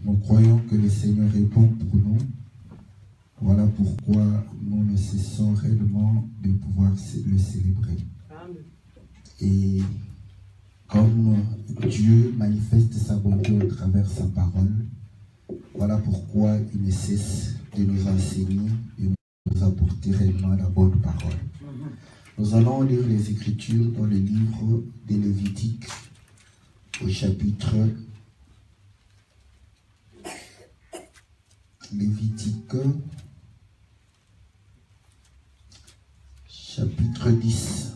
Nous croyons que le Seigneur est bon pour nous. Voilà pourquoi nous ne cessons réellement de pouvoir le célébrer. Amen. Et comme Dieu manifeste sa bonté au travers de sa parole, voilà pourquoi il ne cesse de nous enseigner et de nous apporter réellement la bonne parole. Nous allons lire les Écritures dans le livre des Lévitiques au chapitre Lévitique, chapitre 10.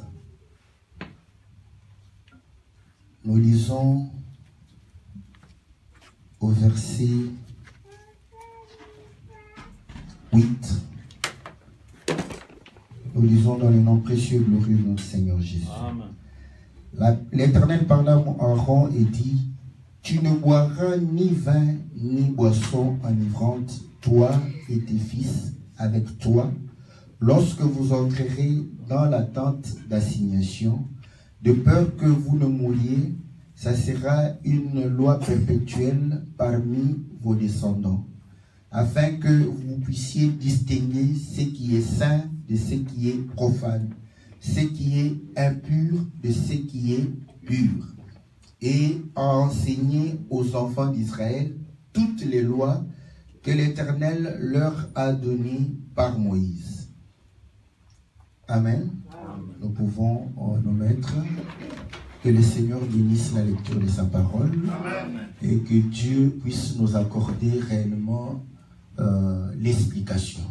Nous lisons au verset 8. Nous lisons dans le nom précieux et glorieux de notre Seigneur Jésus. L'Éternel parla à Aaron et dit: tu ne boiras ni vin ni boisson enivrante, toi et tes fils avec toi, lorsque vous entrerez dans la tente d'assignation, de peur que vous ne mouriez. Ça sera une loi perpétuelle parmi vos descendants, afin que vous puissiez distinguer ce qui est saint de ce qui est profane, ce qui est impur de ce qui est pur, et enseigner aux enfants d'Israël toutes les lois que l'Éternel leur a données par Moïse. Amen. Nous pouvons nous mettre. Que le Seigneur bénisse la lecture de sa parole. Amen. Et que Dieu puisse nous accorder réellement l'explication.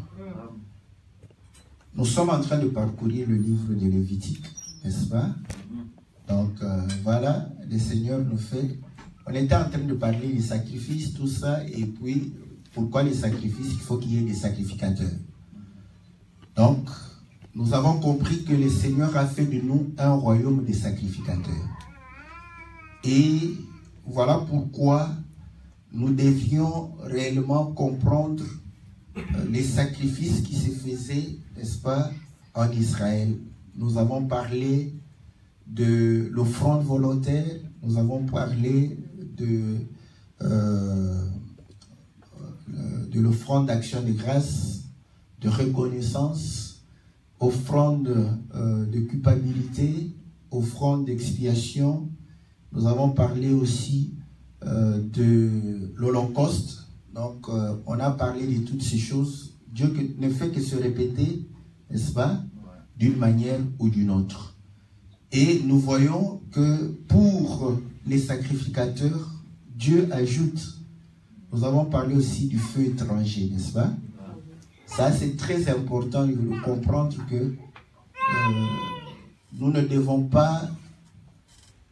Nous sommes en train de parcourir le livre de Lévitique, n'est-ce pas? Donc voilà, le Seigneur nous fait... On était en train de parler des sacrifices, tout ça, et puis pourquoi les sacrifices? Il faut qu'il y ait des sacrificateurs. Donc, nous avons compris que le Seigneur a fait de nous un royaume de sacrificateurs. Et voilà pourquoi nous devions réellement comprendre les sacrifices qui se faisaient, n'est-ce pas, en Israël. Nous avons parlé de l'offrande volontaire, nous avons parlé de l'offrande d'action de grâce, de reconnaissance, offrande de culpabilité, offrande d'expiation. Nous avons parlé aussi de l'Holocauste. Donc, on a parlé de toutes ces choses. Dieu ne fait que se répéter, n'est-ce pas, d'une manière ou d'une autre. Et nous voyons que pour les sacrificateurs, Dieu ajoute. Nous avons parlé aussi du feu étranger, n'est-ce pas? Ça, c'est très important de comprendre que nous ne devons pas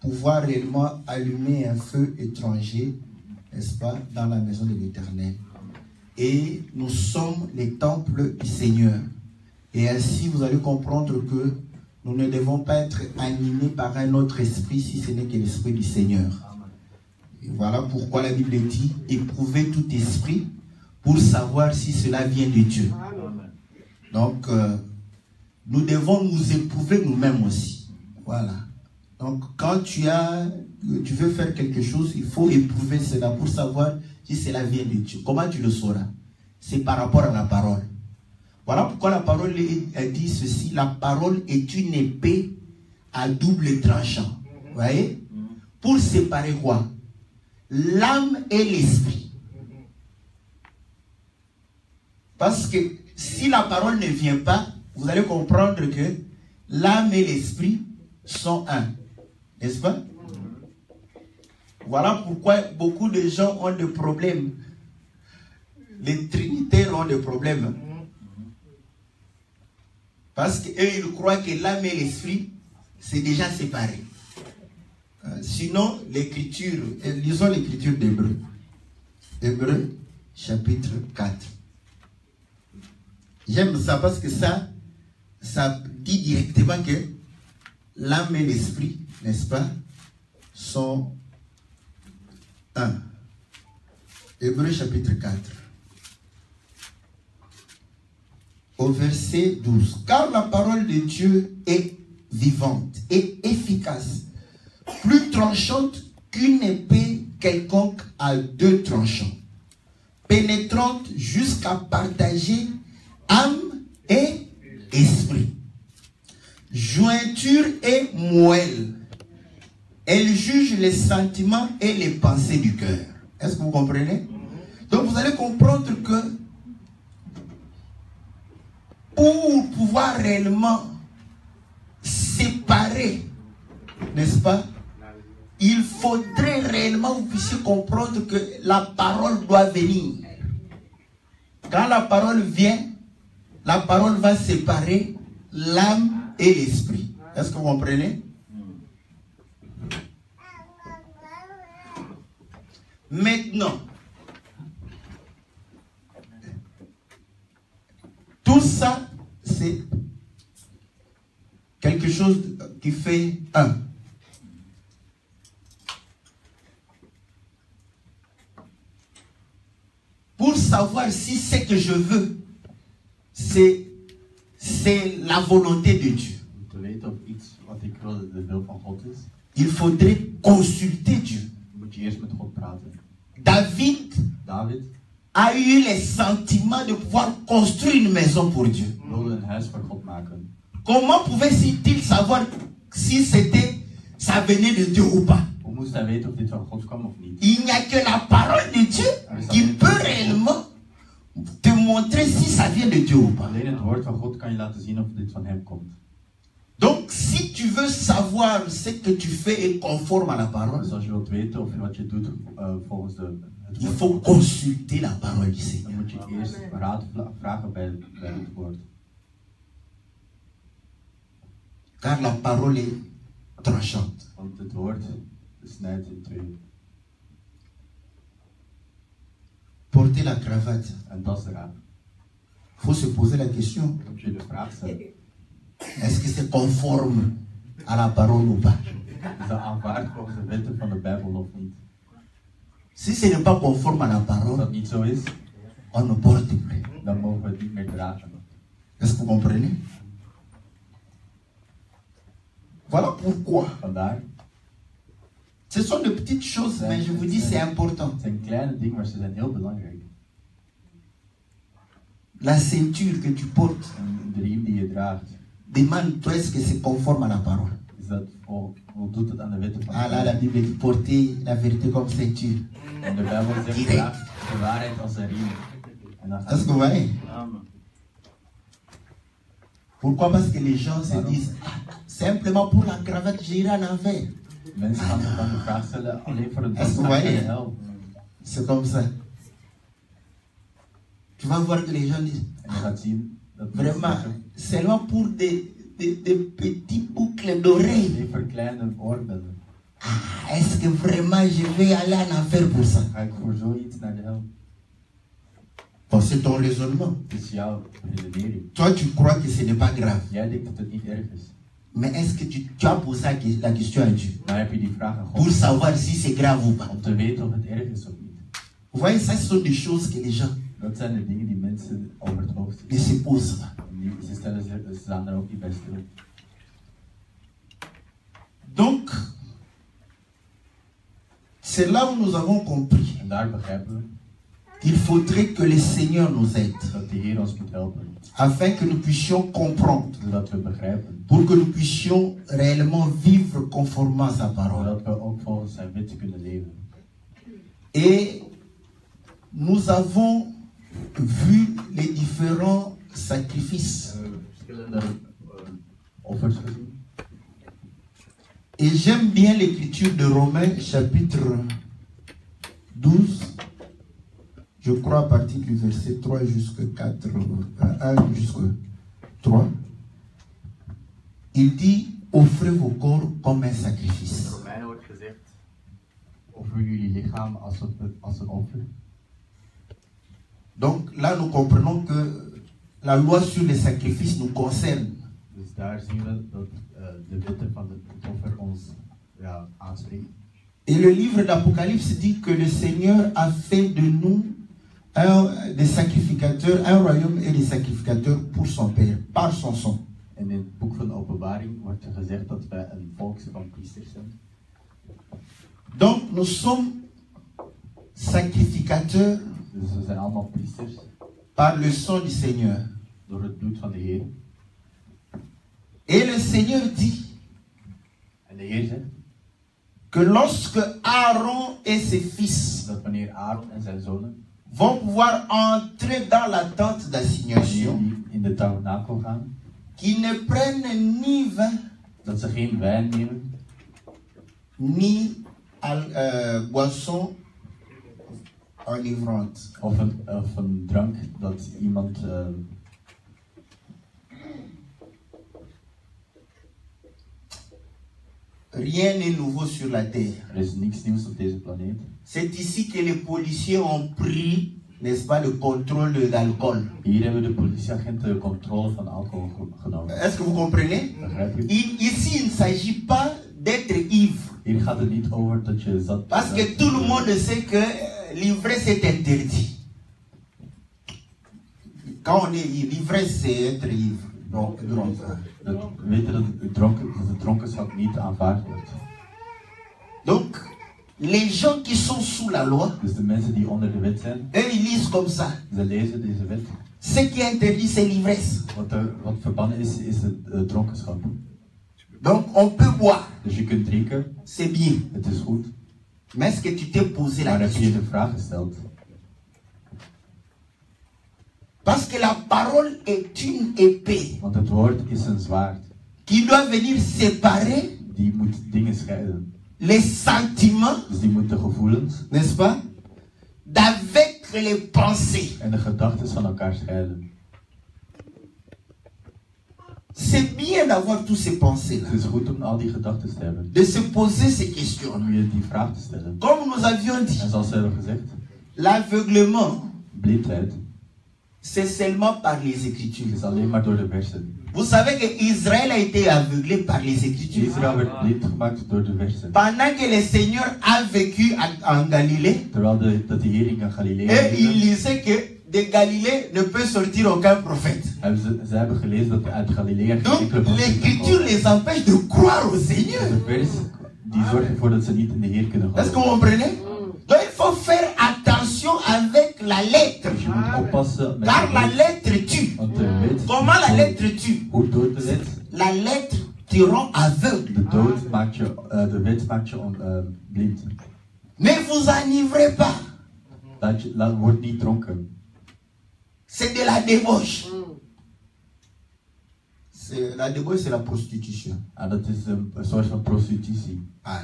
pouvoir réellement allumer un feu étranger, n'est-ce pas, dans la maison de l'Éternel. Et nous sommes les temples du Seigneur. Et ainsi, vous allez comprendre que nous ne devons pas être animés par un autre esprit, si ce n'est que l'esprit du Seigneur. Et voilà pourquoi la Bible dit: éprouvez tout esprit, pour savoir si cela vient de Dieu. Donc, nous devons nous éprouver nous-mêmes aussi. Voilà. Donc, quand tu veux faire quelque chose, il faut éprouver cela pour savoir si cela vient de Dieu. Comment tu le sauras? C'est par rapport à la parole. Voilà pourquoi la parole dit ceci: la parole est une épée à double tranchant. Vous voyez? Pour séparer quoi? L'âme et l'esprit. Parce que si la parole ne vient pas, vous allez comprendre que l'âme et l'esprit sont un. N'est-ce pas? Voilà pourquoi beaucoup de gens ont des problèmes. Les trinitaires ont des problèmes. Parce qu'eux, ils croient que l'âme et l'esprit, c'est déjà séparé. Sinon, l'écriture, lisons l'écriture d'Hébreu. Hébreu, chapitre 4. J'aime ça parce que ça dit directement que l'âme et l'esprit, n'est-ce pas, sont un. Hébreu chapitre 4. Au verset 12. Car la parole de Dieu est vivante et efficace, plus tranchante qu'une épée quelconque à deux tranchants, pénétrante jusqu'à partager âme et esprit, jointure et moelle. Elle juge les sentiments et les pensées du cœur. Est-ce que vous comprenez? Donc vous allez comprendre que pour pouvoir réellement séparer, n'est-ce pas, il faudrait réellement que vous puissiez comprendre que la parole doit venir. Quand la parole vient, la parole va séparer l'âme et l'esprit. Est-ce que vous comprenez? Maintenant, tout ça, c'est quelque chose qui fait un. Pour savoir si ce que je veux, c'est la volonté de Dieu. Il faudrait consulter Dieu. David a eu les sentiments de pouvoir construire une maison pour Dieu. Comment pouvait-il savoir si ça venait de Dieu ou pas? Il n'y a que la parole de Dieu qui peut réellement te montrer si ça vient de Dieu ou pas. Donc, si tu veux savoir ce que tu fais est conforme à la parole, il faut consulter la parole du Seigneur. Car la parole est tranchante. Porter la cravate. Il faut se poser la question. Est-ce que c'est conforme à la parole ou pas? Si ce n'est pas conforme à la parole, on ne porte plus. Est-ce que vous comprenez? Voilà pourquoi. Ce sont de petites choses, mais je vous dis c'est important. La ceinture que tu portes, demande-toi est-ce que c'est conforme à la parole. Ah là, la Bible dit porter la vérité comme ceinture. Direct. Est-ce que vous voyez? Pourquoi? Parce que les gens se disent simplement pour la cravate, j'irai en envers. Est-ce que vous voyez? C'est comme ça. Tu vas voir que les gens disent vraiment, seulement pour des petits boucles d'oreilles. Est-ce que vraiment je vais aller en enfer pour ça? Bon, c'est ton raisonnement. Toi, tu crois que ce n'est pas grave. Mais est-ce que tu as posé la question à Dieu pour savoir si c'est grave ou pas? Vous voyez, ça, ce sont des choses que les gens ne se posent pas. Donc, c'est là où nous avons compris qu'il faudrait que le Seigneur nous aide afin que nous puissions comprendre, pour que nous puissions réellement vivre conformément à sa parole. Et nous avons vu les différents sacrifices. Et j'aime bien l'écriture de Romains chapitre 12, je crois à partir du verset 3 jusqu'à 4, 1 jusqu'à 3. Il dit, offrez vos corps comme un sacrifice. Donc là, nous comprenons que la loi sur les sacrifices nous concerne. Et le livre d'Apocalypse dit que le Seigneur a fait de nous des sacrificateurs, un royaume et des sacrificateurs pour son Père, par son sang. In het boek van de Openbaring wordt er gezegd dat wij een volk van priesters zijn. Donc nous sommes sacrificateurs Dus we zijn allemaal priesters par le sang du Seigneur. door het bloed van de Heer. Et le Seigneur dit En de Heer zegt que lorsque Aaron et ses fils dat wanneer Aaron en zijn zonen vont pouvoir entrer dans la tente d'assignation, die in de tabernakel gaan, qu'ils ne prennent ni vin, dat ze geen wijn nemen, ni boisson enivrante. of een drank dat iemand Rien n'est nouveau sur la terre. er is niks nieuws op deze planeet. C'est ici que les policiers ont pris, n'est-ce pas, le contrôle de l'alcool. Hier hebben de politieagenten de controle van alcohol genomen. Est-ce que vous comprenez? Begrijp je? Ici, il ne s'agit pas d'être ivre. Hier gaat het niet over dat je zat Parce que tout le monde sait que l'ivresse est interdit. Quand on est l'ivresse, c'est être ivre. Donc, We weten dat de dronkenschap niet aanvaard wordt. Donc, les gens qui sont sous la loi, Dus de mensen die onder de wet zijn, eux, ils lisent comme ça. ze lezen deze wet. Ce qui est interdit, c'est l'ivresse. Wat verbannen is de dronkenschap. Donc, on peut boire, Dus je kunt drinken, c'est bien. het is goed. Mais est-ce que tu t'es posé la Maar heb je question? de vraag gesteld? Parce que la parole est une épée Want het woord is een zwaard. qui doit venir séparer Die moet dingen scheiden. les sentiments, Dus die moet de gevoelens n'est-ce pas, d'avec les pensées. en de gedachten van elkaar scheiden. C'est bien d'avoir tous ces pensées-là, Het is goed om al die gedachten te hebben. de se poser ces questions. Om je die vraag te stellen. Comme nous avions dit, En zoals ze hebben gezegd, l'aveuglement, blindheid c'est seulement par les Écritures. is alleen maar door de versen. Vous savez qu'Israël a été aveuglé par les Écritures. Israël werd blind gemaakt door de versen. Pendant que le Seigneur a vécu en Galilée, Terwijl de Heer in Galilea et il leefde, disait que de Galilée ne peut sortir aucun prophète. ze hebben gelezen dat uit Galilea geen Donc enkele profeet kan l'Écriture komen. les empêche de croire au Seigneur. De vers die zorgt ervoor dat ze niet in de Heer kunnen Est-ce que vous geloven. comprenez? Donc il faut faire attention avec la lettre. Dus je moet oppassen met Car de la wet. lettre tue. Want de wet, Comment la lettre tue? hoe dood de wet? La lettre te rend aveugle. De dood maakt je, de wet maakt je blind. Ne vous enivrez pas. Word niet dronken. C'est de la débauche. La débauche, c'est la prostitution. En dat is een soort van prostitutie. Ah.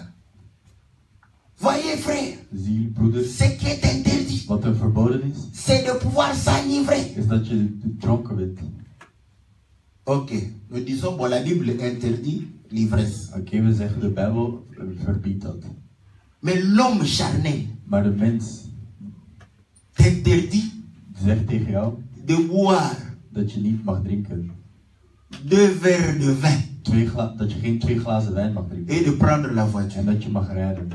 Voyez frère, Zie broeders, ce qui est interdit, wat er verboden is, c'est de pouvoir s'enivrer. is dat je dronken bent. Ok, nous disons, bon, la Bible interdit l'ivresse. Oké, we zeggen de Bijbel verbiedt dat. Mais l'homme charnel Maar de mens t'interdit zegt tegen jou de boire dat je niet mag drinken. 2 verres de vin Dat je geen 2 glazen wijn mag drinken. et de prendre la En voiture. dat je mag rijden.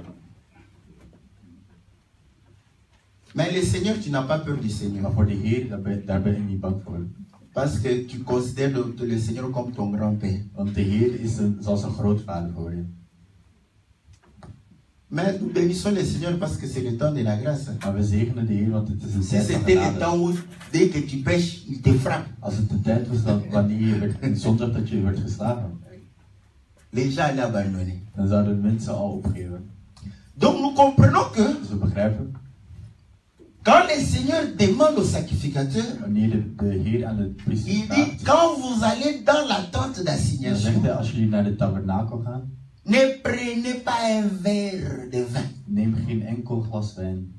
Mais le Seigneur, tu n'as pas peur du Seigneur. Maar voor de Heer, daar ben je niet bang voor. Parce que tu considères le Seigneur comme ton grand-père. Want de Heer is zoals een grootvader voor je. Mais nous bénissons le Seigneur parce que c'est le temps de la grâce. Maar we zegenen de Heer, want het is een Si tijd van c'était le genade. temps où, dès que tu pêches, il te frappe. Als het de tijd was dat wanneer je werd zondag dat je werd geslagen, Les gens allaient abandonner. dan zouden mensen al opgeven. Donc nous comprenons que Dus we begrijpen, quand le Seigneur demande au sacrificateur, wanneer de Heer aan de priester il dit, vraagt, quand vous allez dans la tente dan d'assignation, zegt hij, als jullie naar de tabernakel gaan, ne prenez pas un verre de vin. neem geen enkel glas wijn.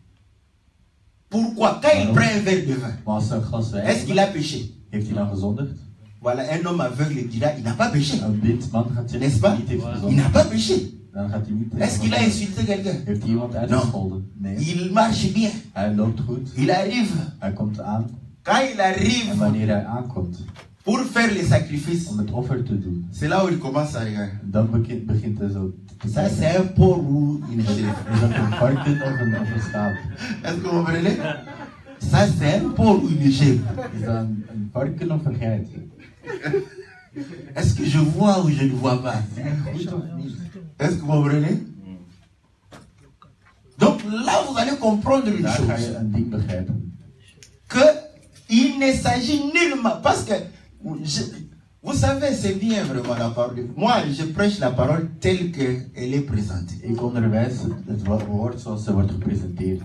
Pourquoi? Quand il prend un verre de vin, Maar als ze een glas wijn est-ce qu'il neemt, a péché? heeft hij dan gezondigd? Voilà, un homme aveugle dira, il n'a pas péché. Een blind man gaat N'est-ce zeggen pas? dat hij niet heeft Il n'a gezondigd. pas péché. Dan gaat hij niet Est-ce qu'il a insulté quelqu'un? Heeft hij iemand uitgescholden? Nee. Il marche bien. Hij loopt goed. Il arrive. Hij komt aan. Quand il En arrive wanneer hij aankomt pour faire les sacrifices, om het offer te doen, c'est là où il commence à regarder. dan begint hij zo te Ça, kijken. c'est un porc ou une chèvre. Is dat een varken of een schaap? Est-ce que vous comprenez? Ça, c'est un porc ou une chèvre. Is dat een varken of een geit? Est-ce que je vois ou je ne vois pas? Goed of niet? Est-ce que vous comprenez? Donc là, vous allez comprendre une Daar ga je chose. een ding begrijpen. qu'il ne s'agit nullement, parce que, vous savez, c'est bien vraiment la parole. Moi, je prêche la parole telle qu'elle est présentée. Ik onderwijs het woord zoals ze wordt gepresenteerd.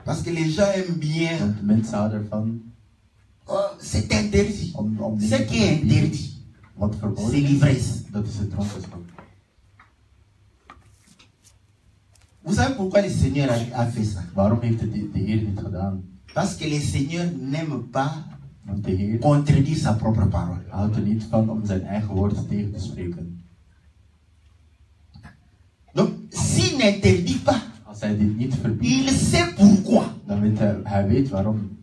Parce que les gens aiment bien. Want de mensen houden ervan Oh, c'est interdit. om Ce dingen qui est te verbieden. interdit, Wat c'est verboden is, l'ivresse. dat is het dronkenschap. Vous savez pourquoi le Seigneur a fait ça? Waarom heeft de Heer dit gedaan? Parce que le Seigneur n'aime pas Want de Heer contredire sa propre parole. houdt er niet van om zijn eigen woord tegen te spreken. Donc, s'il n'interdit pas, Als hij dit niet verbiedt, il sait pourquoi. dan weet hij weet waarom.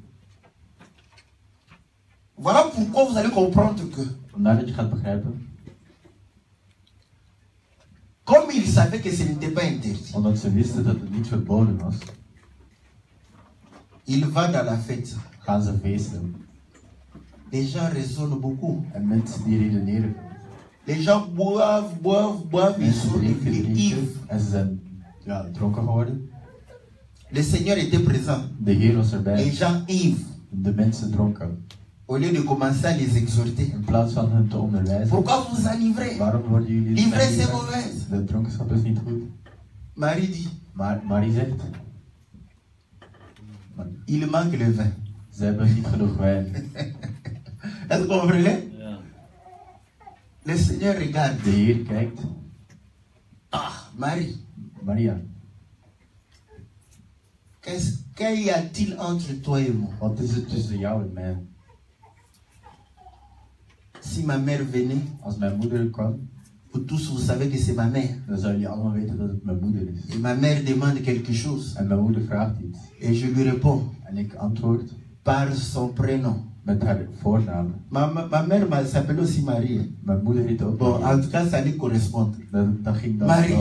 Voilà pourquoi vous allez comprendre que, Vandaar dat je gaat begrijpen, comme il savait que ce n'était pas interdit, omdat ze wisten dat het niet verboden was, il va dans la fête. gaan ze feesten. Les gens raisonnent beaucoup. En mensen die redeneren, Les gens boivent, ils mensen sont drinken, devenus ivres. drinken en ze zijn dronken geworden. Le Seigneur était présent. De Heer was Les erbij, gens ivres, de mensen dronken. au lieu de commencer à les exhorter. In plaats van hen te onderwijzen, Pourquoi vous enivrez? waarom worden jullie L'ivresse est niet mauvaise. De dronkenschap is niet goed. Marie dit, Maar Marie zegt, il manque le vin. ze hebben niet genoeg wijn. Est-ce que vous comprenez? Le Seigneur regarde. De Heer kijkt, Ah, Marie, Maria, qu'y a-t-il entre toi et moi? wat is het tussen jou en mij? Si ma mère venait, Als mijn moeder kwam, vous tous vous savez que c'est ma mère. dan zouden jullie allemaal weten dat het mijn moeder is. Et ma mère demande quelque chose. En mijn moeder vraagt iets. Et je lui réponds En ik antwoord par son prénom. met haar voornaam. Ma mère s'appelle aussi Marie. Mijn moeder heet ook Bon, Maria. en tout cas, ça allait correspondre. Dat ging dan Marie.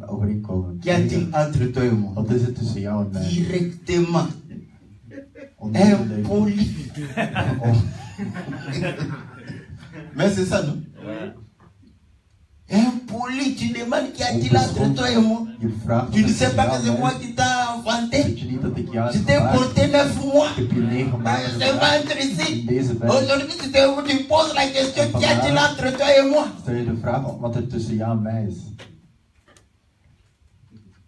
overeenkomen. Qu'y a-t-il entre toi et moi? Wat is het tussen jou en mij? Directement. Onmiddellijk. Impoli. Oh, Mais c'est ça, non? Impoli, tu demandes qu'y a-t-il entre toi et moi? je vraagt Tu ne wat sais tussen pas jou que en c'est mij. moi qui t'ai enfanté? Weet je niet dat ik jou Je heb t'ai gemaakt? porté 9 mois. Ik heb je 9 maanden Dans ce gemaakt. ventre ici. In deze wijk. Aujourd'hui, tu poses la question, qu'y a-t-il entre toi et moi? Stel je de vraag wat er tussen jou en mij is.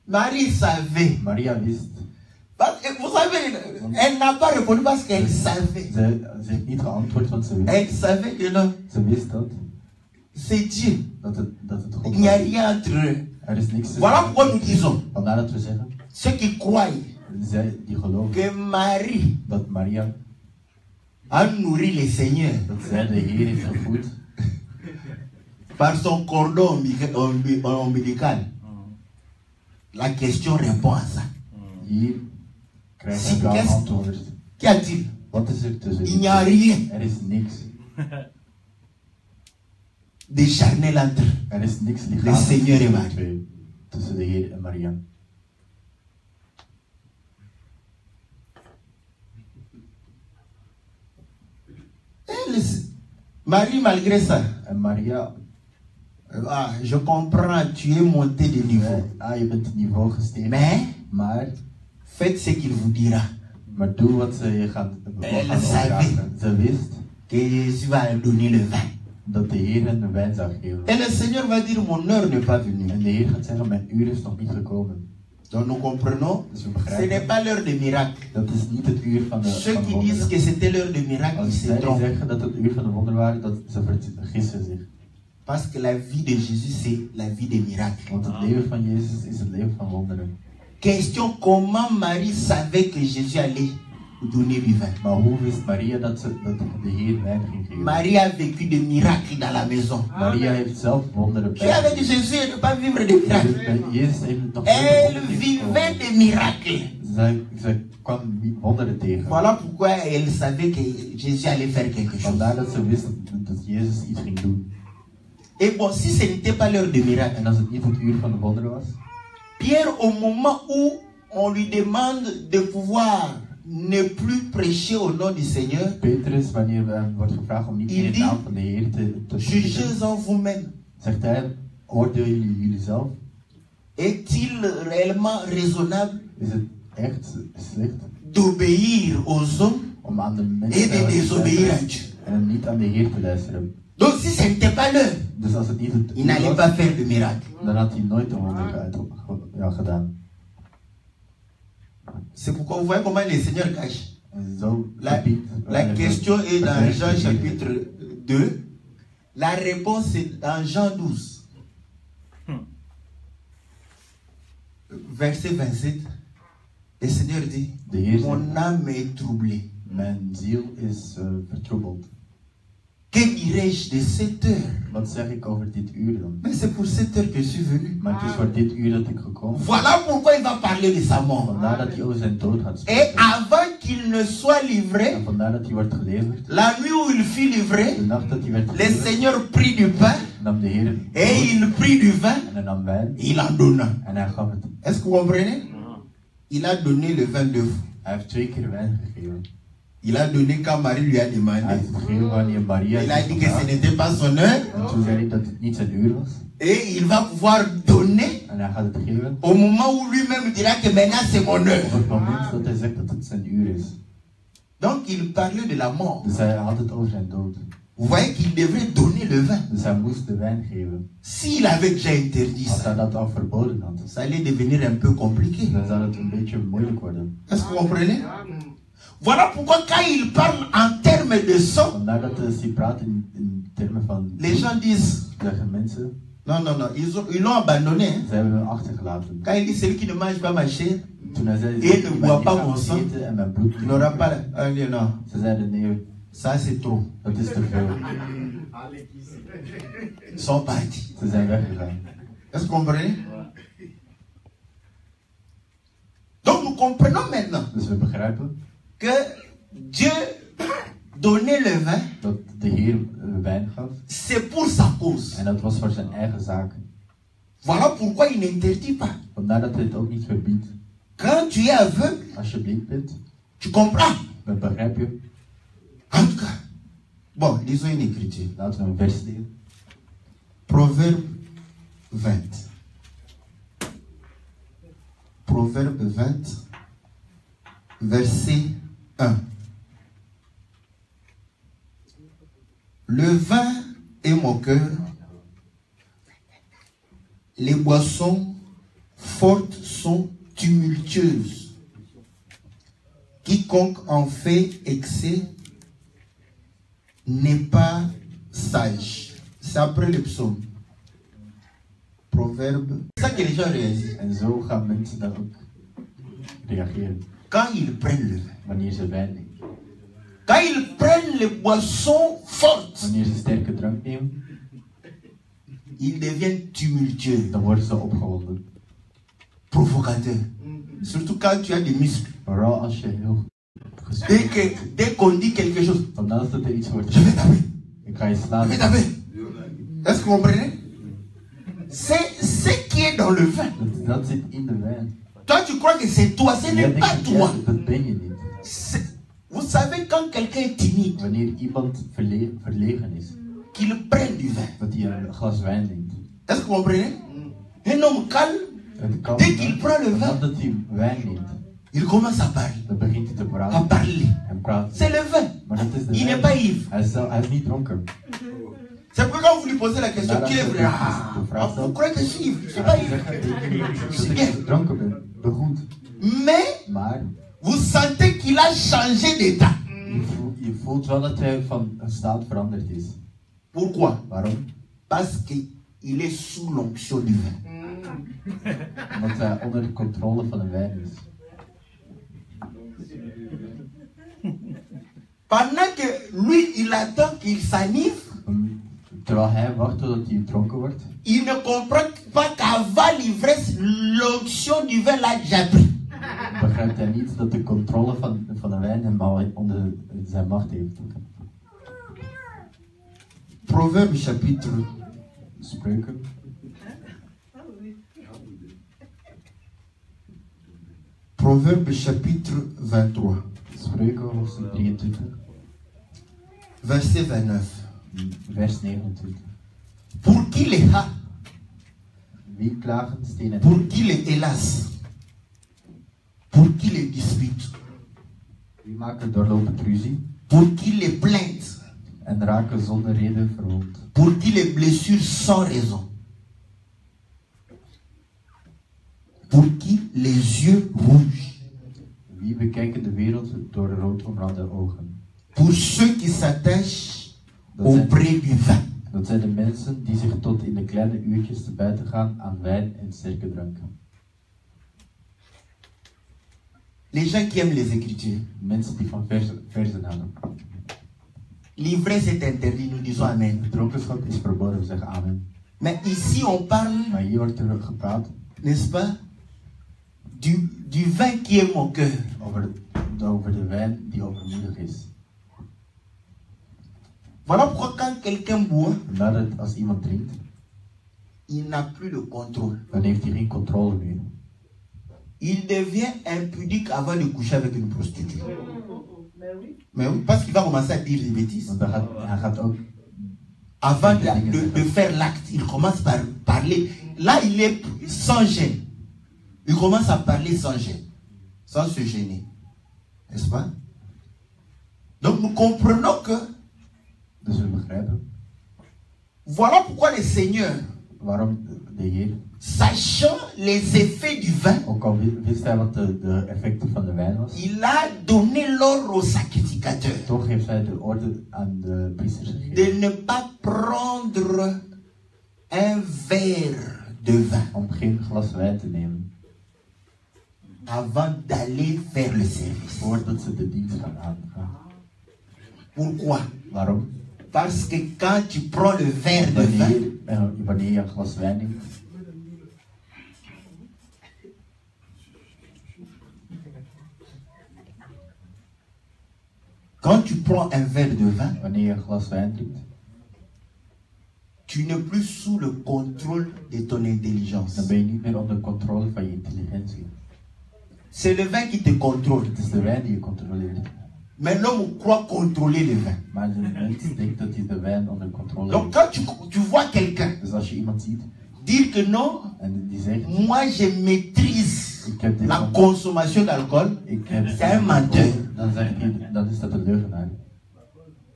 Marie savait. Maria wist. Parce que vous savez, elle n'a pas répondu parce qu'elle savait. Ze heeft niet geantwoord, want ze wist. Elle savait que non, Ze wist dat c'est Dieu. het God Il n'y a was. rien entre eux. Er is niks Voilà tussen. pourquoi nous disons, Vandaar dat we zeggen, ceux qui croient zij die geloven que Marie dat Maria, a nourri le Seigneur dat zij de Heer heeft gevoed par son cordon ombilical. La question répond à ça. hier krijgt Si, hij wel qu'est-ce- antwoord. Qu'y a-t-il? Wat is er tussen Il n'y a rien Er is niks. de charnel entre. Er is niks Le lichamelijks Seigneur et tussen de Marie. twee. Tussen de Heer en Maria. Marie, malgré ça, En Maria, ah, je comprends, tu es monté de niveau. je bent het niveau gestegen. Mais Maar faites ce qu'il vous dira. doe wat ze je gaan savait. opdragen. Ze wist Que Jésus va donner le vin. dat de Heer hen de wijn zou geven. Et le Seigneur va dire, mon heure n'est pas venue. En de Heer gaat zeggen, mijn uur is nog niet gekomen. Donc nous comprenons, Dus we ce n'est begrijpen, pas l'heure de miracle. dat is niet het uur van de Ceux van qui disent wonderen. que c'était l'heure de miracle, ils Als se zij die trompent. zeggen dat het uur van de wonder waren, dat ze vergissen zich. Parce que la vie de Jésus, c'est la vie des miracles. Want het leven van Jezus is het leven van wonderen. Question, comment Marie savait que Jésus allait donner du vin? Maar hoe wist Maria dat de Heer wijn ging geven? Marie a vécu des miracles dans la maison. Maria heeft zelf wonderen Qui avait dit Jésus ne pas vivre des miracles? Jezus heeft nog Elle vivait des miracles. Zij kwam wonderen tegen. Voilà pourquoi elle savait que Jésus allait faire quelque chose. Vandaar dat ze wist dat Jezus iets ging doen. Et bon, si ce n'était pas l'heure de miracle, En als het niet het uur van de wonderen was, Pierre, au moment où on lui demande de pouvoir ne plus prêcher au nom du Seigneur, Petrus, wanneer hem wordt gevraagd om niet Il in de dit, naam van de Heer te prediken, jugez en vous-même. zegt hij, oordeel jullie zelf. Est-il réellement raisonnable Is het echt slecht d'obéir aux hommes om aan de et mensen de désobéir à te Dieu. luisteren en niet aan de Heer te luisteren. Donc si ce n'était pas l'heure, Dus als het niet het il uur n'allait was, pas faire de miracle. dan had hij nooit een wonder gedaan. C'est pourquoi vous voyez comment le Seigneur cache. En zo La question est dans Jean chapitre 2. La réponse est dans Jean 12. Verset 27. Le Seigneur dit, De Heer mon zegt, âme est troublée. mijn ziel is vertroebeld. Que dirais-je de cette heure? Wat zeg ik over dit uur dan? Mais c'est pour cette heure que je suis venu. Maar het is voor dit uur dat ik gekomen ben. Voilà pourquoi il va parler de sa mort. Vandaar dat hij over zijn dood gaat Et spreken. avant qu'il ne soit livré, En vandaar dat hij wordt geleverd. la nuit où il fut livré, De nacht dat hij werd le geleverd, Seigneur prit du pain nam de Heer et il prit du vin en hij nam wijn et il en donna. en hij gaf het. Est-ce que vous comprenez? Il a donné le vin 2 fois. Hij heeft 2 keer wijn gegeven. Il a donné quand Marie lui a Hij demandé. heeft het gegeven wanneer Maria Il a heeft dit que ce gevraagd. n'était pas son heure. En toen zei hij dat het niet zijn uur was. Et il va pouvoir donner En hij gaat het geven au moment où lui-même dira que maintenant c'est mon op heure. het moment dat hij zegt dat het zijn uur is. Donc il parlait de la mort. Dus hij had het over zijn dood. Vous voyez qu'il devrait donner le vin. Dus hij moest de wijn geven. S'il avait déjà interdit Als ça, hij dat al verboden had, ça allait devenir un peu compliqué. dan zou het een beetje moeilijk worden. Est-ce que vous comprenez? Voilà pourquoi quand il parle en termes de sang, Vandaar dat hij praat in termen van... les gens disent, Zeggen mensen, non, non, non, ils l'ont abandonné. Hein. ze hebben hem achtergelaten. Quand il dit celui qui ne mange pas ma chair, Toen hij zei, Et ne ik bois ben pas niet mon gaan sang. eten en mijn bloed il n'aura pas... non, Ze zeiden nee, ça c'est trop. dat is te veel. Ils sont partis. Ze zijn weggegaan. Est-ce que vous comprenez? Donc nous comprenons maintenant Dus we begrijpen que Dieu donnait le vin, dat de Heer wijn gaf. c'est pour sa cause. En dat was voor zijn eigen zaak. Voilà pourquoi il n'interdit pas. Vandaar dat hij het ook niet verbiedt. Quand tu es aveugle, Als je blind bent, tu comprends. dan begrijp je. En tout cas, bon, lisons une écriture. Laten we een vers lezen. Proverbe 20. Proverbe 20, verset 1. Le vin est moqueur, les boissons fortes sont tumultueuses. Quiconque en fait excès n'est pas sage. C'est après le psaume. Proverbe. C'est ça que les gens réagissent. En zo gaan mensen dan ook reageren. Quand ils prennent le vin. Wanneer ze wijn nemen. Quand ils prennent les boissons fortes, Wanneer ze sterke drank nemen, ils deviennent tumultueux, dan worden ze opgewonden. provocateurs. Surtout quand tu as des muscles. Vooral als je heel gespierd Dès qu'on dit quelque chose, vandaar dat er iets wordt je vais taper, ik ga je je slaan. vais taper. Est-ce que vous comprenez? C'est ce qui est dans le vin. Dat zit in de wijn. Toi, tu crois que c'est toi, ce Jij n'est pas denkt toi. dat ben je niet. Vous savez, quand quelqu'un est timide, Wanneer iemand verlegen is, qu'il prenne du vin. dat hij een glas wijn neemt. Est-ce que vous comprenez? Un homme calme, Het kan dès qu'il prend le vin, dat hij wijn neemt, il commence à parler. dan begint hij te À praten parler. en praten. C'est le vin. Maar dat is de Il n'est wijn. pas ivre. Hij is niet dronken. C'est pourquoi quand vous lui posez la question, qui est vrai? Vous croyez que je suis ivre? Je ne suis pas ivre. Dat ik dronken ben, goed. Mais Maar vous sentez qu'il a changé d'état. je voelt wel dat hij van staat veranderd is. Pourquoi? Waarom? Parce qu'il est sous l'onction du vin. Omdat hij onder de controle van de wijn is. Pendant que lui, il attend qu'il s'anivre, Terwijl hij wacht totdat hij dronken wordt, il ne comprend pas qu'avant l'ivresse, l'onction du vin l'a déjà pris. begrijpt hij niet dat de controle van de wijn hem al onder zijn macht heeft. Proverbe chapitre Spreuken, Proverbe chapitre 23, Spreuken hoofdstuk 23, verset 29. vers 29. Pour qui les ha, Wie klagen stenen pour qui les hélas, Pour qui les disputes? Wie maken doorlopend ruzie Pour qui les plaintes? en raken zonder reden verwond? Pour qui les blessures sans raison? Pour qui les yeux rouges? Wie bekijken de wereld door rood omrande ogen? Pour ceux qui s'attachent Dat au zijn, prix du vin. dat zijn de mensen die zich tot in de kleine uurtjes te buiten gaan aan wijn en sterke dranken. Les gens qui aiment les Écritures. Mensen die van verzen houden. L'ivresse est interdit, nous disons Amen. Dronkenschap is verboden, we zeggen amen. Mais ici, on parle, Maar hier wordt er gepraat n'est-ce pas, du vin qui est mon cœur. over de wijn die overmoedig is. Voilà pourquoi quand quelqu'un boit, Nadat als iemand drinkt, il n'a plus de contrôle. dan heeft hij geen controle meer. Il devient impudique avant de coucher avec une prostituée. Mais oui, parce qu'il va commencer à dire des bêtises. Want hij gaat ook Avant de faire l'acte, il commence par parler. Là, il est sans gêne. Il commence à parler sans gêne, sans se gêner. N'est-ce pas? Donc nous comprenons que dus we begrijpen voilà pourquoi le Seigneur, waarom de Heer, sachant les effets du vin, ook al wist hij wat de effecten van de wijn was, il a donné l'ordre aux sacrificateurs toch heeft hij de orde aan de priesters gegeven de ne pas prendre un verre de vin om geen glas wijn te nemen avant d'aller faire le service. voordat ze de dienst gaan aangaan. Pourquoi? Waarom? Parce que quand tu prends le verre de vin, Wanneer je een glas wijn neemt, quand tu prends un verre de vin, wanneer je een glas wijn drinkt, tu n'es plus sous le contrôle de ton intelligence. dan ben je niet meer onder controle van je intelligentie. C'est le vin qui te contrôle. Het is de wijn die je controleert. Mais l'homme croit contrôler le vin. Maar de mens denkt dat hij de wijn onder controle Donc heeft. quand tu vois quelqu'un Dus als je iemand ziet dire que non, en die zegt, moi je maîtrise ik heb dit la van- consommation d'alcool, ik heb c'est un menteur. dan zegt hij, dan is dat een leugenaar.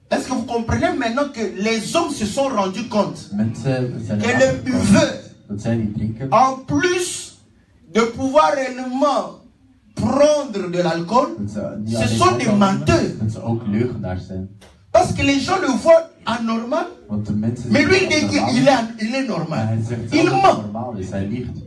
Est-ce que vous comprenez maintenant que les hommes se sont rendus compte Mensen zijn que le erachter gekomen buveur, dat zij die drinken, en plus de pouvoir réellement prendre de l'alcool, dat ze niet ce alleen sont des alcohol menteurs. nemen, dat ze ook leugenaars zijn. Parce que les gens le voient anormal, Want de mensen mais lui zien il dat dit normaal qu'il is, il est maar normal. hij zegt Il zelf dat het ment. normaal is, hij liegt.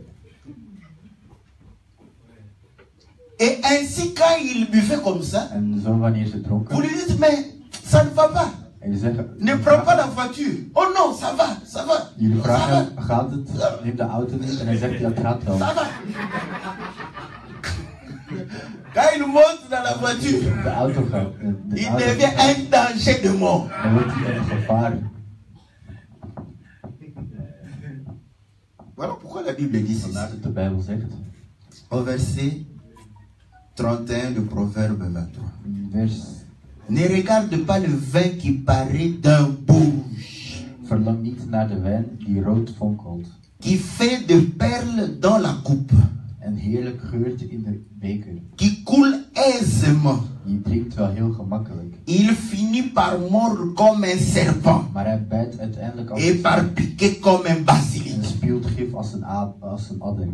Et ainsi quand il buvait comme ça, En zo wanneer ze vous dronken, lui dites mais ça ne va pas. en je zegt, Ne prends pas la voiture. Oh non, ça va, ça va. jullie Ça va, vragen, gaat het? Neem de auto niet. En hij zegt, ja, het gaat wel. ça va. Quand il monte dans la voiture, De auto gaat. De il auto devient gaat. un danger de mort. Dan wordt hij een gevaar. Voilà pourquoi la Bible dit ceci. Vandaar dat de Bijbel zegt, Au verset 31 de Proverbe 23. in vers, Ne regarde pas le vin qui paraît d'un bouge, verlang niet naar de wijn die rood fonkelt qui fait de perles dans la coupe, en heerlijk geurt in de beker. qui coule aisément. Je drinkt wel heel gemakkelijk, Il finit par mordre comme un serpent maar hij bijt uiteindelijk als et par piquer comme un en basilic. spuwt gif als een adder.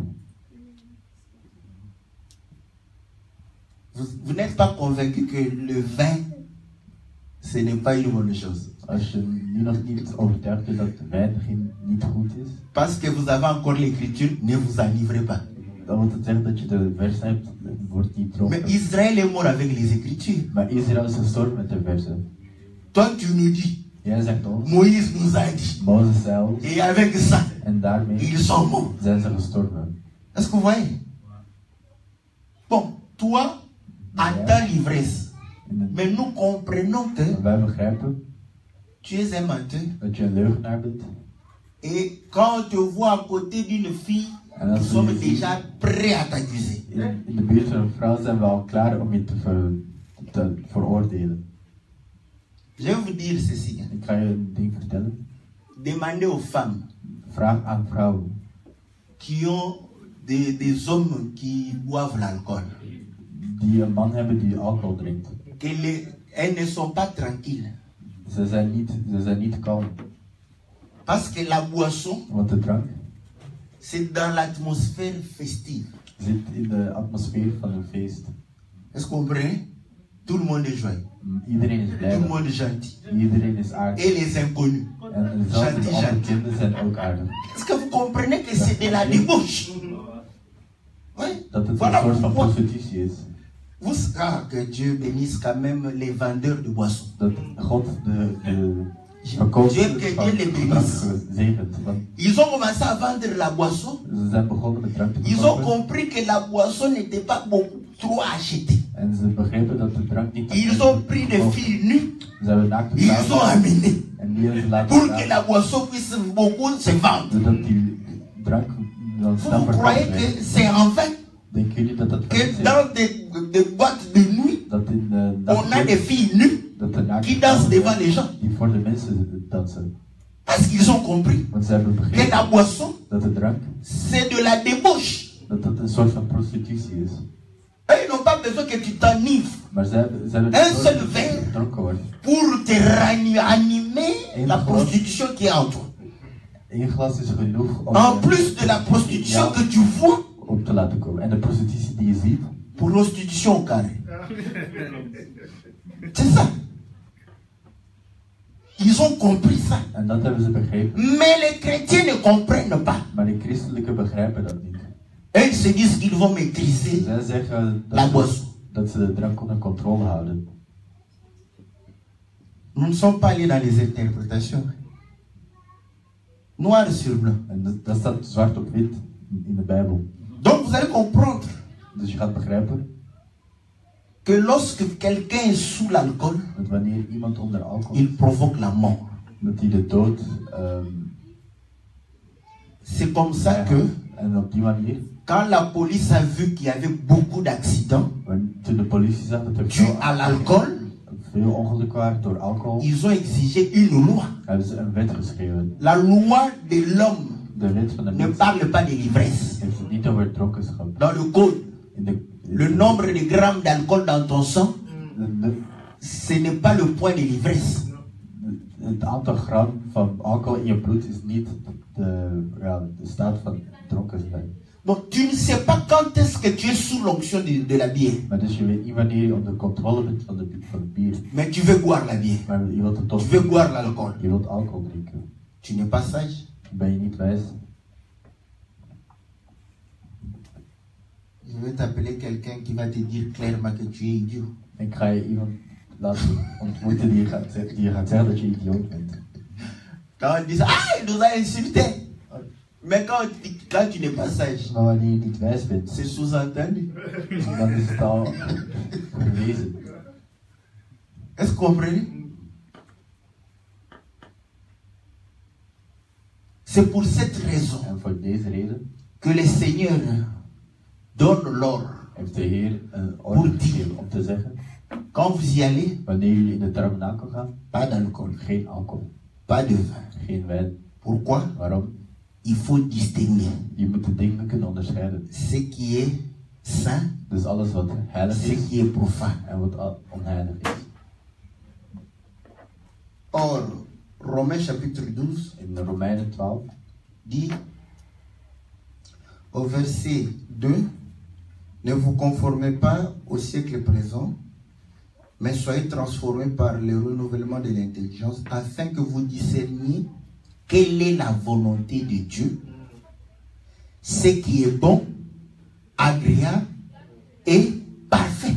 Vous n'êtes pas convaincu que le vin, ce n'est pas une bonne chose. Als je nu nog niet overtuigd bent dat de wijn niet goed is, Parce que vous avez encore l'écriture, ne vous enivrez pas. dan wil het zeggen dat je de vers hebt, het wordt niet Mais dronken. Israël est mort avec les écritures. Maar Israël is gestorven met de versen. Toi, tu nous dis, Jij zegt ons, Moïse nous a dit. Mozes zei ons, Et avec ça, en daarmee ils sont morts. zijn ze gestorven. Est-ce que vous voyez? Bon, toi, à ta l'ivresse. Mais nous comprenons que Wij begrijpen tu es un menteur. dat je een leugenaar bent. Et quand on te voit à côté d'une fille, En nous als we sommes je zien déjà prêts à t'accuser. in de buurt van een vrouw zijn we al klaar om je te veroordelen. Je vais vous dire ceci. Hein. Ik ga je een ding vertellen. Demandez aux femmes Vraag aan vrouwen qui ont des hommes qui boivent l'alcool. die een man hebben die alcohol drinkt. Elles ne sont pas tranquilles. Ze zijn niet kalm. Parce que la boisson, Want de drank c'est dans l'atmosphère festive. zit in de atmosfeer van een feest. Est-ce que vous comprenez? Tout le monde est joyeux. Iedereen is blij. Tout le monde est gentil. Iedereen is aardig. Et les inconnus. En zelfs de onbekenden zijn ook aardig. Est-ce que vous comprenez que c'est de la débauche? Oui. Dat het Voilà een soort van pourquoi. prostitutie is. Que Dieu bénisse quand même les vendeurs de boissons. Dat God de verkopers Dieu van les drank bénisse. zegent. Want Ils ont commencé à vendre la boisson. ze zijn begonnen met drank te Ils ont verkopen. compris que la boisson n'était pas beaucoup trop achetée. En ze begrepen dat de drank niet... Ils ont pris des filles nues. Ze hebben naakte Ils ont vrouwen amené. en die hebben ze laten Pour que staan. la boisson puisse beaucoup se vendre. Zodat die drank dan Vous snel croyez verkocht que werd. c'est en vain Denken jullie dat dat que feit is? dans des boîtes de nuit, Dat in on a des filles nues dat de naakte qui dansent vrouwen devant les gens? die voor de mensen dansen. Parce qu'ils ont compris Want ze hebben que la begrepen boisson, dat de drank c'est de la débauche. dat een soort van prostitutie is. Et ils n'ont pas besoin que tu t'enivres Maar ze hebben Un niet seul nodig dat verre. je gedronken wordt. pour te animer la prostitution qui est en toi. Eén glas is genoeg om, En plus de la prostitution Ja. que tu vois, op te laten komen. En de prostitutie die je ziet, prostitution au carré. C'est ça. Ils ont compris ça. en dat hebben ze begrepen. Mais les chrétiens ne comprennent pas. Maar de christelijke begrijpen dat niet. Et ils se disent qu'ils vont maîtriser Zij zeggen la dat, boisson. dat ze de drank onder controle houden. Nous ne sommes pas allés dans les interprétations. Noir sur blanc. En dat staat zwart op wit in de Bijbel. Donc vous allez comprendre Dus je gaat begrijpen que lorsque quelqu'un est sous l'alcool, dat wanneer iemand onder alcohol il provoque la mort. dat hij de dood C'est comme ça que en op die manier, quand la police a vu qu'il y avait beaucoup d'accidents toen de politie zag dat er dus à l'alcool, veel ongelukken waren door alcohol, ils ont exigé une loi. hebben ze een wet geschreven. La loi de l'homme De wet van de ne mens parle pas de l'ivresse. heeft het niet over dronkenschap. Dans le code, In le nombre de grammes d'alcool dans ton sang, de, ce n'est pas le point de l'ivresse. het aantal gram van alcohol in je bloed is niet de staat van dronkenschap. Donc tu ne sais pas quand est-ce que tu es sous l'onction de la bière. Maar dus je weet niet wanneer je onder controle bent van het bier. Mais tu veux boire la bière. Maar je wilt het Tu toch. veux boire l'alcool. Je wilt alcohol drinken. Tu n'es pas sage. Ben je niet wijs? Je vais t'appeler quelqu'un qui va te dire clairement que tu es idiot. Ik ga je iemand laten ontmoeten die je gaat zeggen dat je idioot bent. Quand on dit ça, ah, il nous a insultés. Mais quand tu n'es pas sage, Maar wanneer je niet wijs bent, c'est sous-entendu. dan is het al bewezen. Est-ce que vous comprenez? C'est pour cette raison En voor deze reden que le Seigneur donne l'ordre. heeft de Heer een orde gegeven om te zeggen: Quand vous y allez, wanneer jullie in de tabernakel gaan, pas d'alcool, geen alcohol, pas de vin. geen wijn. Pourquoi? Waarom? Il faut distinguer Je moet de dingen kunnen onderscheiden. ce qui est saint, Dus alles wat heilig ce is qui est profane. en wat onheilig is. Or, Romains chapitre 12 In Romeinen 12 dit au verset 2, ne vous conformez pas au siècle présent, mais soyez transformés par le renouvellement de l'intelligence, afin que vous discerniez quelle est la volonté de Dieu, ce qui est bon, agréable et parfait.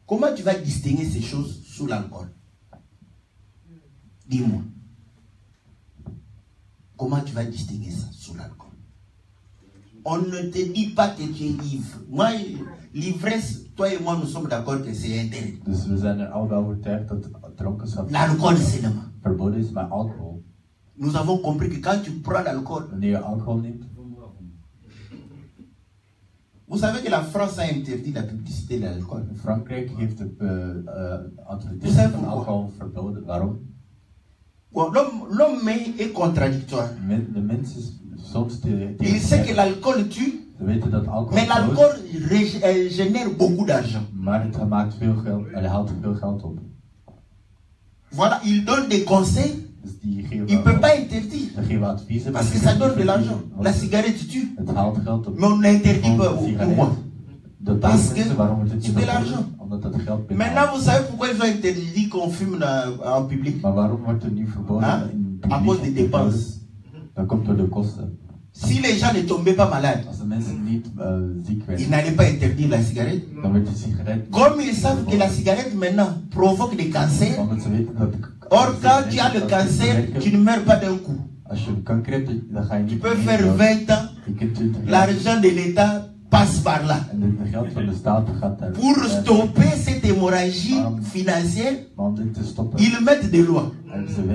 Comment tu vas distinguer ces choses sous l'alcool? Dis-moi. Comment tu vas distinguer ça sous l'alcool? On ne te dit pas que tu es ivre. Moi, l'ivresse, toi et moi, nous sommes d'accord que c'est interdit. Dus we zijn er allebei overtuigd dat dronkenschap L'alcool seulement. verboden is, maar alcohol. Nous avons compris que quand tu prends l'alcool, Wanneer je alcohol neemt, vous savez que la France a interdit la publicité de l'alcool. Frankrijk heeft de Vous advertentie savez van pourquoi? alcohol verboden. Waarom? Bon, l'homme est contradictoire. De mens is soms Il sait que l'alcool tue, We weten dat alcohol Mais l'alcool génère beaucoup d'argent. Maar het maakt veel geld, hij haalt veel geld op. Voilà, il donne des conseils. Dus die Il ne peut pas interdire. Ze geven adviezen. Parce que ça donne de l'argent. La cigarette tue. Het haalt geld op. Mais on n'interdit pas. Pourquoi? Parce que c'est de l'argent. Maintenant, vous savez pourquoi ils ont interdit qu'on fume en public? Maar waarom wordt er nu verboden in publiek? À cause des dépenses. Dat komt door de kosten. Si les gens ne tombaient pas malades, Als de mensen niet ziek werden, ils n'allaient pas interdire la cigarette. dan werd de sigaret. Comme ils savent que la cigarette maintenant provoque des cancers. Omdat ze weten dat Or, quand tu as le cancer, tu ne meurs pas d'un coup. Als je kanker hebt, dan ga je niet. Tu peux faire 20 ans. L'argent de l'État passe par là. En het geld van de staat gaat daar. Pour stopper cette hémorragie financière, ils mettent des lois.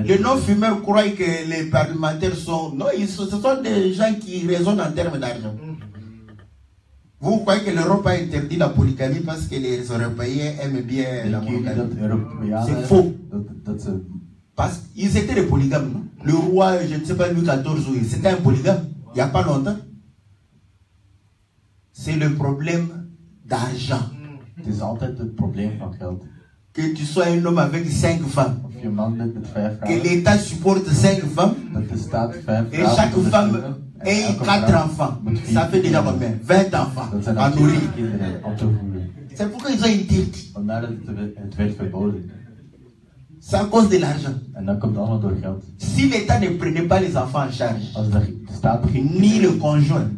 Les non-fumeurs croient que les parlementaires sont... Non, ce sont des gens qui raisonnent en termes d'argent. Vous croyez que l'Europe a interdit la polygamie parce que les Européens aiment bien la monogamie? C'est faux. Parce qu'ils étaient des polygames, non? Le roi, je ne sais pas, Louis XIV, c'était un polygame, il n'y a pas longtemps. C'est le problème d'argent. Het is altijd het probleem van geld. Que tu sois un homme avec 5 femmes. Of je man bent met 5 vrouwen. Que l'État supporte 5 femmes. Dat de staat 5 et chaque femme ait 4 enfants. Ça fait déjà combien? 20 enfants. À nourrir. C'est pourquoi ils ont interdit. Vandaar dat het werd verboden. C'est à cause de l'argent. En dat komt allemaal door geld. Si l'État ne prenait pas les enfants en charge, Als de staat ni le conjoint,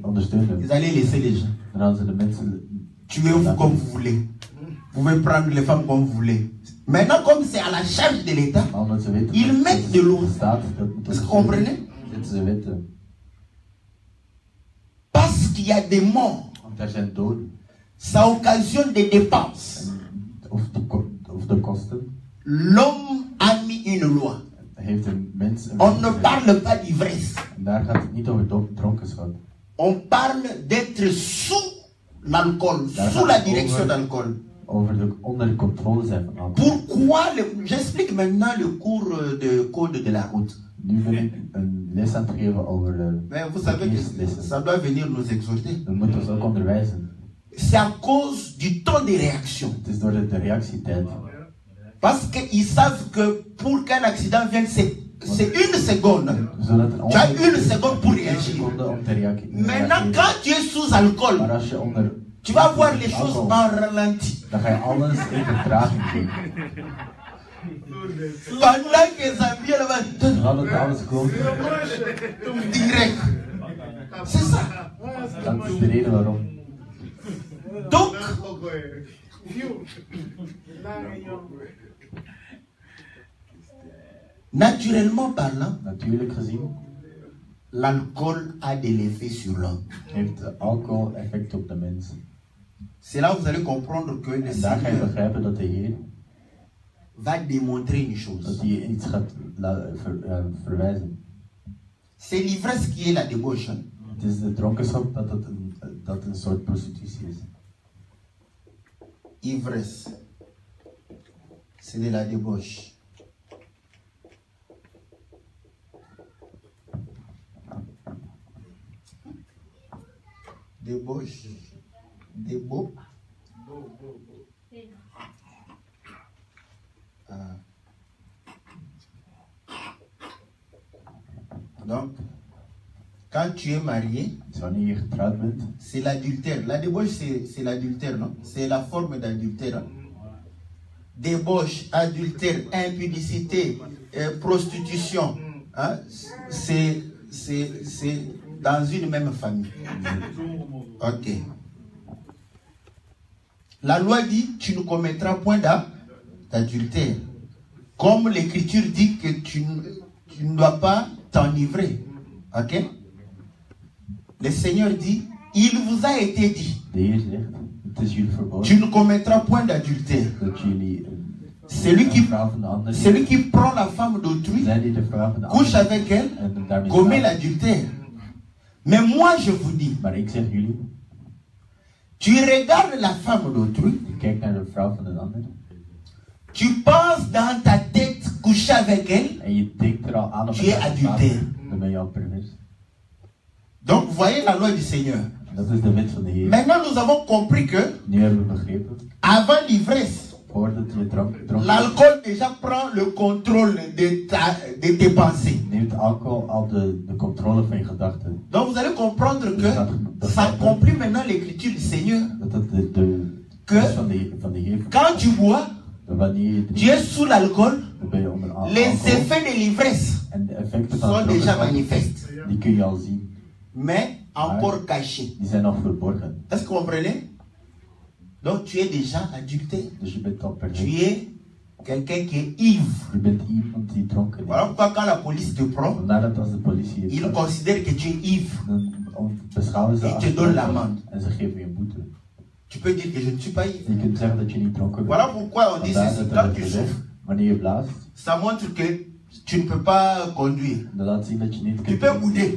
ondersteunen, ils allaient laisser les gens. dan hadden ze de mensen. Tuez-vous comme vous voulez. Vous pouvez prendre les femmes comme vous voulez. Maintenant, comme c'est à la charge de l'État, ils mettent de l'eau. Est-ce que vous comprenez? Parce qu'il y a des morts. Ça occasionne des dépenses. L'homme a mis une loi. On ne parle pas d'ivresse. On parle d'être sous l'alcool, sous la direction d'alcool. Pourquoi j'explique maintenant le cours de code de la route. Mais vous savez que ça doit venir nous exhorter. C'est à cause du temps de réaction. Parce qu'ils savent que pour qu'un accident vienne, c'est une seconde. Tu as une seconde pour réagir. Maintenant, quand tu es sous alcool, tu vas voir les choses en ralenti. Pendant que ça vient là-bas, direct. C'est ça. Donc, naturellement parlant, l'alcool a de l'effet sur l'homme. C'est là où vous allez comprendre que le Seigneur va démontrer une chose. C'est l'ivresse qui est la débauche. Ivresse, c'est de la débauche. Débauche. Débo. Donc, quand tu es marié, c'est l'adultère. La débauche, c'est l'adultère, non? C'est la forme d'adultère. Débauche, adultère, impudicité, prostitution. Hein? C'est dans une même famille. Ok. La loi dit, tu ne commettras point d'adultère. Comme l'écriture dit que tu ne dois pas t'enivrer. Ok? Le Seigneur dit, il vous a été dit, tu ne commettras point d'adultère. Celui qui prend la femme d'autrui, couche avec elle, commet l'adultère. Mais moi je vous dis, tu regardes la femme d'autrui, tu penses dans ta tête coucher avec elle, tu es adultère. Donc vous voyez la loi du Seigneur. Dat is de wet van de Heer. Maintenant, nous avons compris que Nu hebben we begrepen, avant l'ivresse, voordat je dronken l'alcool déjà prend le contrôle de tes pensées. neemt alcohol al de controle van je gedachten. Donc vous allez comprendre que ça accomplit maintenant l'écriture du Seigneur. Dat de Que wet van de Heer. quand tu bois, Wanneer je tu es sous l'alcool, dan ben je onder les alcohol. effets de l'ivresse En de effecten van sont déjà dronkenschap, manifestes, die kun je al zien. mais encore cachés. Die zijn nog verborgen. Est-ce que vous comprenez? Donc tu es déjà adulté. Dus je bent al Tu perfect. es quelqu'un qui est ivre. Je bent iemand die dronken is. Voilà pourquoi quand la police te prend, Vandaar dat als de politie je ils pakt, considèrent que tu es ivre. dan beschouwen ze Et als te donne dronken l'amende. en ze geven je een boete. Tu peux dire que je ne suis pas ivre. Je kunt zeggen dat je niet dronken bent. Voilà pourquoi on dit Vandaar ceci. dat Quand er tu wordt souffres, gezegd, wanneer je blaast, ça montre que tu ne peux pas conduire. dat laat zien dat je niet Tu kunt peux bouder.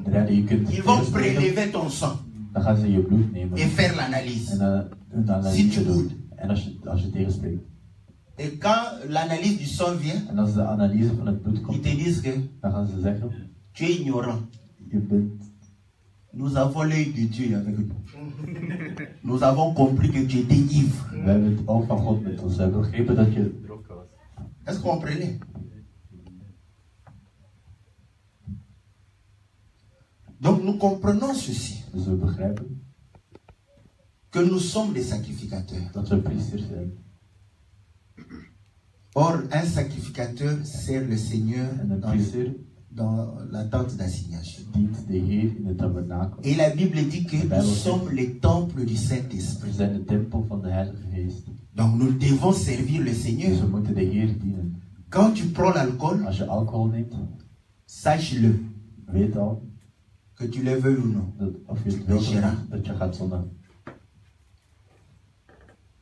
rijden. Je kunt Ils vont tegenspringen, prélever ton sang dan gaan ze je bloed nemen et faire l'analyse. en een Si analyse tu doen. boudes. En als je tegenspreekt. Et quand l'analyse du sang vient, En als de analyse van het bloed ils komt, te disent que dan gaan ze zeggen, tu es ignorant. je bent, Nous avons l'œil de Dieu avec nous. Nous avons compris que tu étais ivre. we hebben het oog van God met ons. We hebben begrepen dat je dronken was. Est-ce que vous comprenez? Donc nous comprenons ceci, Dus we begrijpen que nous sommes des sacrificateurs. dat we priesters zijn. Or, un sacrificateur sert le Seigneur En een priester dans la tente d'assignation. dient de Heer in de tabernakel. Et la Bible dit que nous sommes les temples du We Saint-Esprit. zijn de tempel van de Heilige Geest. Donc nous devons servir le Dus Seigneur. we moeten de Heer dienen. Quand tu prends l'alcool, Als je alcohol neemt, sache-le, weet al que tu le veuilles ou non. dat of je het wilt of niet, dat je gaat zondigen.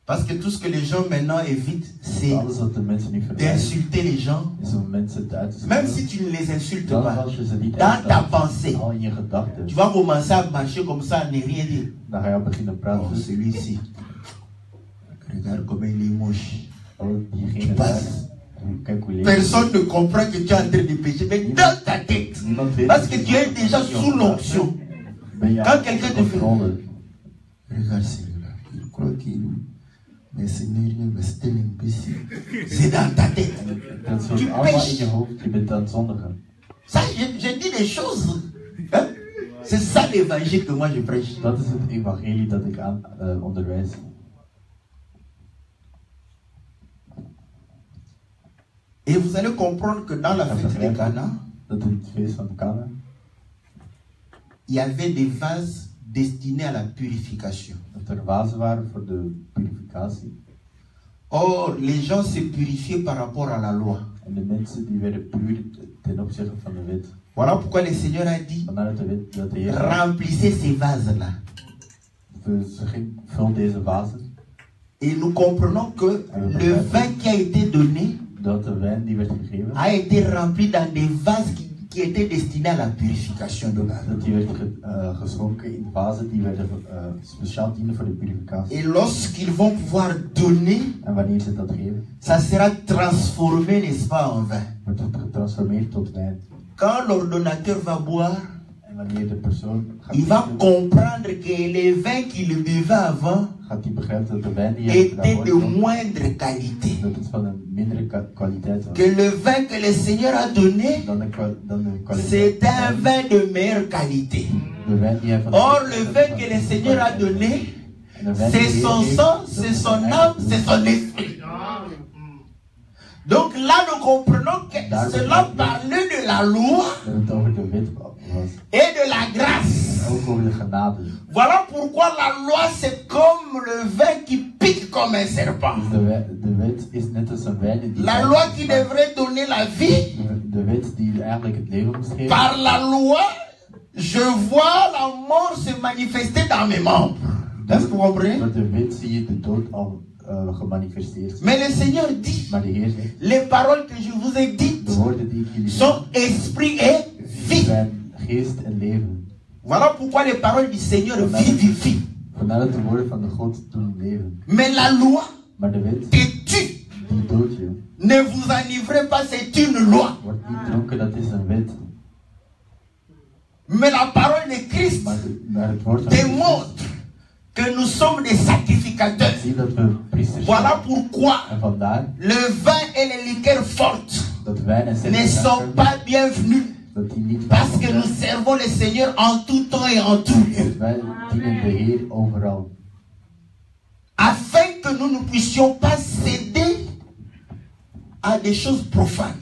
Parce que tout ce que les gens maintenant évitent, c'est Alles wat de mensen nu vermijden, d'insulter les gens, is om mensen uit te même schelden. si tu ne les insultes Zelfs pas. als je ze niet Dans ta uitdaagt, pensée, al in je gedachten, tu vas commencer à marcher comme ça, à ne rien dire. dan ga je beginnen Oh, praten. celui-ci, regarde comme il est moche. Oh, Tu diegene passes. daar, kijk hoe lelijk. Personne ne comprend que tu es en train de pécher, mais dans ta tête, Niemand weet parce dat que je tu es déjà in je sous l'onction. ben je Quand quelqu'un te fait- controle. Regarde celui-là, il croit qu'il mais Seigneur, c'est un imbécile. C'est dans ta tête. Dat Tu zit allemaal in pêches. je hoofd, je bent aan het zondigen. Ça, je dis des choses. Hein? C'est ça l'évangile que moi je prêche. Dat is het evangelie dat ik onderwijs. Et vous allez comprendre que dans la En fête de begrijp Cana, dat in het feest van Cana, il y avait des vases destinés à la purification. dat er vazen waren voor de purificatie. Or, les gens se purifiaient par rapport à la loi. En de mensen die werden puur ten opzichte van de wet. Voilà pourquoi le Seigneur a dit, Vandaar dat de wet, dat de Heer remplissez ces vases-là. vul deze vazen. Et nous comprenons que le vin qui a été donné Dat de wijn die werd gegeven, a été rempli dans des vases qui étaient destinés à la purification de l'âme. dat die werd geschonken in vazen die werden speciaal dienen voor de purificatie. Et lorsqu'ils vont pouvoir donner, En wanneer ze dat geven, ça sera transformé, n'est-ce pas, en vin. wordt het getransformeerd tot wijn. Quand l'ordonnateur va boire, En wanneer de persoon gaat il va drinken, comprendre que les vins qu'il buvait avant gaat hij begrijpen dat de wijn die hij étaient daarvoor de dronk, moindre qualité. dat het van een mindere kwaliteit was. Que le vin que le Seigneur a donné, Dan de kwaliteit. c'était un vin de meilleure qualité. De wijn die hij van Or, le vin que le Seigneur a donné, En de wijn die c'est de son Heer sang, geeft, c'est dat is son zijn âme, eigen c'est bloed. son esprit. Donc là, nous comprenons que cela parlait de la loi Dat het over de wet was. et de la grâce. Ook over de genade. Voilà pourquoi la loi, c'est comme le vin qui pique comme un serpent. Dus de wet is net als een wijn die... La loi qui devrait donner la vie, De wet die eigenlijk het leven moest geven. par la loi, je vois la mort se manifester dans mes membres. Est-ce que vous comprenez? Met de wet zie je de dood al gemanifesteerd. Mais le Seigneur dit, Maar de Heer zegt, les paroles que je vous ai de dites woorden die ik jullie zeg, sont esprit et vie. zijn geest en leven. Voilà pourquoi les paroles du Seigneur vivifient. Vandaar dat de woorden van de God doen leven. Mais la loi Maar de wet, te tue. die doodt je. Ne vous enivrez pas, c'est une loi. Wordt niet dronken, dat is een wet. Mais la parole de Christ, Maar naar het woord van démontre que nous sommes des sacrificateurs. zie dat we priesters Voilà zijn. pourquoi En vandaar le vin et les liqueurs fortes dat wijn en ne cijfer sont pas bienvenus. dat die niet Parce que welkom nous zijn. servons le Seigneur en tout temps et en tout lieu. Want wij dienen de Heer overal. Afin que nous ne puissions pas céder à des choses profanes.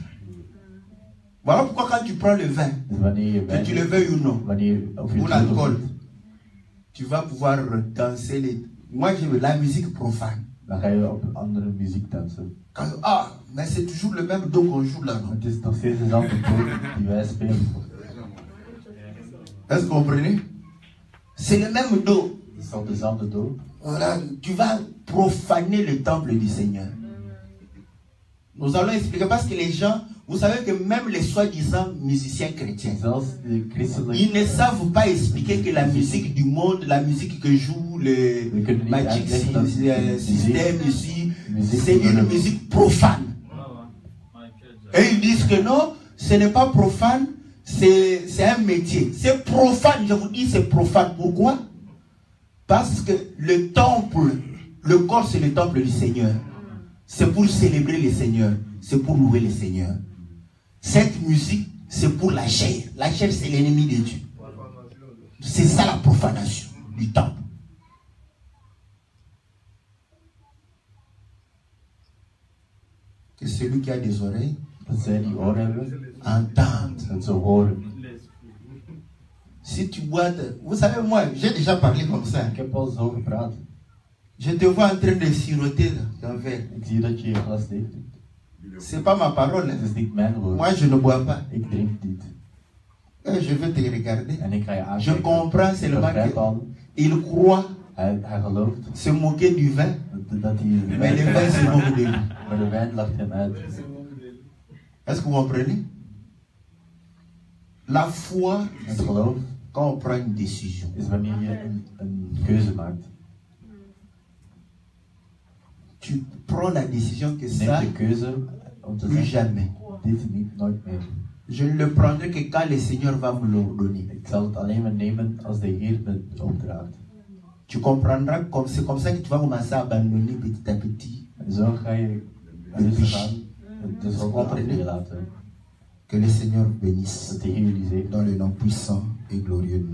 Voilà pourquoi quand tu prends le vin, Dus wanneer je que wijn tu le veuilles ou non, wanneer of je ou het doet of l'alcool, niet, tu vas pouvoir danser les... Moi, j'aime la musique profane. dan ga je op andere muziek dansen. Ah, mais c'est toujours le même dos qu'on joue là, non? Het is nog steeds dezelfde toon die wij spelen. Est-ce que vous comprenez? C'est le même dos. Het is nog dezelfde toon. Voilà, tu vas profaner le temple du Seigneur. Nous allons expliquer parce que les gens, vous savez que même les soi-disant musiciens chrétiens, Zelfs de christelijke ils ne savent pas expliquer que la musique du monde, la musique que joue le Magic System ici, c'est une musique profane. Et ils disent que non, ce n'est pas profane, c'est un métier. C'est profane, je vous dis c'est profane. Pourquoi? Parce que le temple, le corps c'est le temple du Seigneur. C'est pour célébrer le Seigneur, c'est pour louer le Seigneur. Cette musique, c'est pour la chair. La chair, c'est l'ennemi de Dieu. C'est ça la profanation du temple. Que celui qui a des oreilles Dat zij die oren hebben, entende. dat ze horen. Si tu bois Vous savez, moi, j'ai déjà parlé comme ça. Ik heb al zo gepraat. Je te vois en train de siroter ton verre. Ik zie dat je je glas dicht doet. C'est pas ma parole. Het is niet mijn woord. Moi, je ne bois pas. Ik drink niet. Je vais te regarder. En ik ga je Je aankijken. comprends Ik seulement begrijp al. qu'il croit Hij gelooft se moquer du vin, dat hij de mais le vin se moque de lui. maar de wijn lacht hem uit. Est-ce que vous comprenez? La foi, Het geloof quand on prend une décision, is wanneer je een keuze maakt. tu prends la décision que Neem ça, de keuze om te plus zeggen, jamais. dit niet, nooit meer. Je ne le prendrai que quand le Seigneur va me l'ordonner. Ik zal het alleen maar nemen als de Heer me opdraagt. Tu comprendras, c'est comme ça que tu vas commencer à abandonner petit à petit. En zo ga je rustig aan de zonde achter je laten. Que le Seigneur bénisse Dat de Heer jullie zegt. dans le nom puissant et glorieux de notre